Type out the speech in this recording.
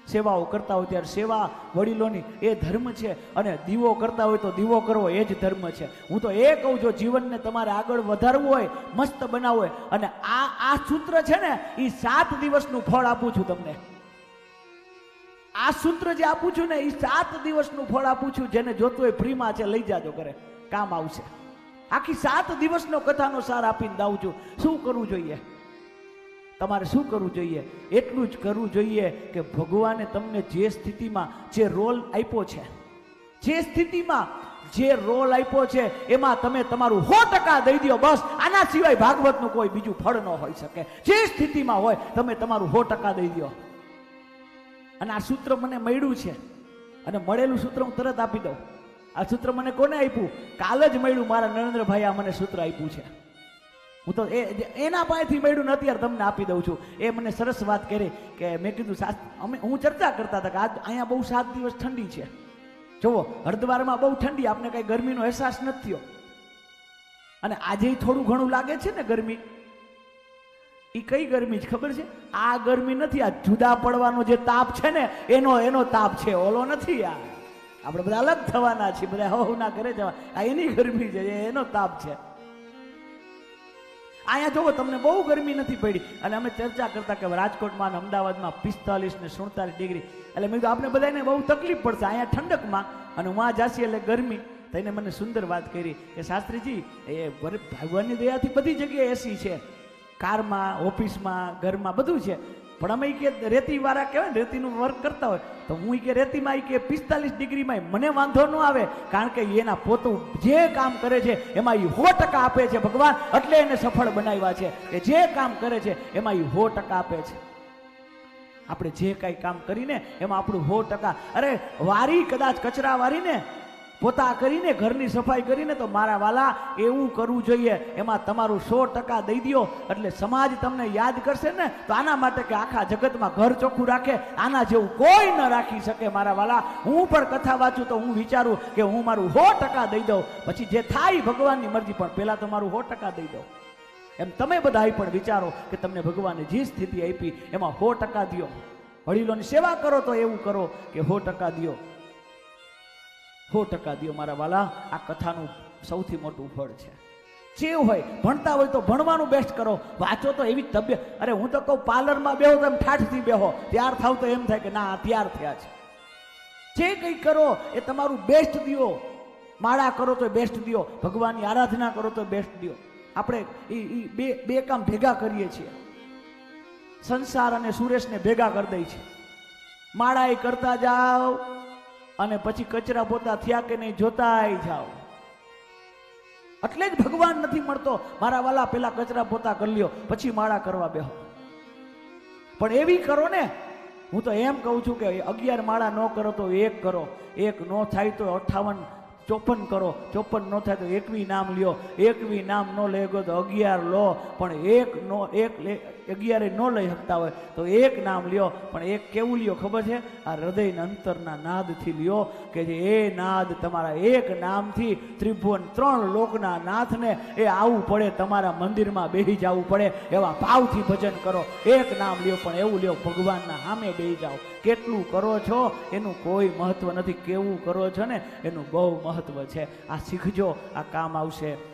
સેવાઓ કરતા હોય ત્યારે સેવા વડીલોની એ ધર્મ છે, અને દીવો કરતા હોય તો દીવો કરવો એ જ ધર્મ છે. હું તો એ કહું છું, જીવનને તમારે આગળ વધારવું હોય, મસ્ત બનાવવું હોય, અને આ સૂત્ર છે ને એ 7 દિવસનું ફળ આપું છું તમને. આ સૂત્ર જે આપું છું ને એ 7 દિવસનું ફળ આપું છું. જેને જોતું હોય ફ્રીમાં છે, લઈ જાજો ઘરે, કામ આવશે. આખી 7 દિવસનો કથાનો સાર આપીને દાઉં છું. શું કરવું જોઈએ? તમારે શું કરવું જોઈએ? એટલું જ કરવું જોઈએ કે ભગવાને તમને જે સ્થિતિમાં જે રોલ આપ્યો છે, જે સ્થિતિમાં જે રોલ આપ્યો છે એમાં તમે તમારું 100% દઈ દો. બસ, આના સિવાય ભાગવતનું કોઈ બીજું ફળ ન હોઈ શકે. જે સ્થિતિમાં હોય તમે તમારું 100% દઈ દો. અને આ સૂત્ર મને મળ્યું છે, અને મળેલું સૂત્ર હું તરત આપી દઉં. આ સૂત્ર મને કોને આપ્યું? કાલ જ મળ્યું. મારા નરેન્દ્રભાઈ આ મને સૂત્ર આપ્યું છે. હું તો એના પાસેથી મળ્યું ને અત્યારે તમને આપી દઉં છું. એ મને સરસ વાત કરી કે મેં કીધું હું ચર્ચા કરતા હતા કે આજ અહીંયા બહુ 7 દિવસ ઠંડી છે. જુઓ, હરિદ્વારમાં બહુ ઠંડી, આપણે કઈ ગરમીનો અહેસાસ નથી થયો. અને આજે થોડું ઘણું લાગે છે ને ગરમી. એ કઈ ગરમી છે ખબર છે? આ ગરમી નથી, આ જુદા પડવાનો જે તાપ છે ને એનો તાપ છે, ઓલો નથી. આપણે બધા અલગ થવાના છીએ, બધા હવના ઘરે જવા, આ એની ગરમી છે, એનો તાપ છે. અહીંયા જોવો, તમને બહુ ગરમી નથી પડી. અને અમે ચર્ચા કરતા કે રાજકોટમાં અને અમદાવાદમાં 45 ને 47 ડિગ્રી. એટલે મેં કીધું આપણે બધાને બહુ તકલીફ પડશે અહીંયા ઠંડકમાં, અને ત્યાં જાશી એટલે ગરમી. તો એને મને સુંદર વાત કરી કે શાસ્ત્રીજી, એ ભગવાનની દયાથી બધી જગ્યાએ એસી છે, કારમાં, ઓફિસમાં, ઘરમાં, બધું છે. પણ અમે કે રેતી વાળા કહેવાય ને, રેતીનું વર્ક કરતા હોય, તો હું કે રેતીમાં કે 45 ડિગ્રીમાં મને વાંધો ન આવે, કારણ કે એના પોતું જે કામ કરે છે એમાં એ 100% આપે છે ભગવાન. એટલે એને સફળ બનાવ્યા છે કે જે કામ કરે છે એમાં એ 100% આપે છે. આપણે જે કાંઈ કામ કરીને એમાં આપણું 100%. અરે વારી, કદાચ કચરા વારીને પોતા કરીને ઘરની સફાઈ કરીને, તો મારા વાલા એવું કરવું જોઈએ. એમાં તમારું 100% દઈ દો એટલે સમાજ તમને યાદ કરશે ને. તો આના માટે કે આખા જગતમાં ઘર ચોખ્ખું રાખે, આના જેવું કોઈ ન રાખી શકે મારા વાલા. હું પણ કથા વાંચું તો હું વિચારું કે હું મારું 100% દઈ દઉં, પછી જે થાય ભગવાનની મરજી, પણ પહેલા તો મારું 100% દઈ દઉં. એમ તમે બધા પણ વિચારો કે તમને ભગવાને જે સ્થિતિ આપી એમાં 100% દો. વડીલોની સેવા કરો તો એવું કરો કે 100% દો. 100% દો મારા વાલા. આ કથાનું સૌથી મોટું ફળ છે. જે હોય, ભણતા હોય તો ભણવાનું બેસ્ટ કરો, વાંચો તો એવી તબિયત. અરે હું તો કહું, પાર્લરમાં બેહો તો એમ ઠાઠથી બેહો, તૈયાર થાવ તો એમ થાય કે ના તૈયાર થયા છે. જે કંઈ કરો એ તમારું બેસ્ટ દો. માળા કરો તો બેસ્ટ દો, ભગવાનની આરાધના કરો તો બેસ્ટ દો. આપણે બે કામ ભેગા કરીએ છીએ. સંસાર અને સુરેશને ભેગા કરી દઈ છે. માળા એ કરતા જાઓ અને પછી કચરા પોતા થયા કે નહીં જોતાય જાઓ. એટલે જ ભગવાન નથી મળતો મારા વાલા. પેલા કચરા પોતા કરી લ્યો, પછી માળા કરવા બેહો. પણ એવી કરો ને, હું તો એમ કહું છું કે 11 માળા ન કરો તો 1 કરો, 1 ન થાય તો 58 54 કરો, 54 ન થાય તો 21 નામ લ્યો, 21 નામ ન લેગો તો 11 લો. પણ 11 ન લઈ શકતા હોય તો 1 નામ લ્યો. પણ 1 કેવું લ્યો ખબર છે? આ હૃદય અંતરના નાદથી લ્યો, કે જે એ નાદ તમારા 1 નામથી ત્રિભુવન 3 લોકના નાથને એ આવવું પડે, તમારા મંદિરમાં બેસી જવું પડે. એવા ભાવથી ભજન કરો. 1 નામ લ્યો, પણ એવું લ્યો ભગવાનના સામે બેસી જાઓ. કેટલું કરો છો એનું કોઈ મહત્વ નથી, કેવું કરો છો ને એનું બહુ મહત્વ છે. આ શીખજો, આ કામ આવશે.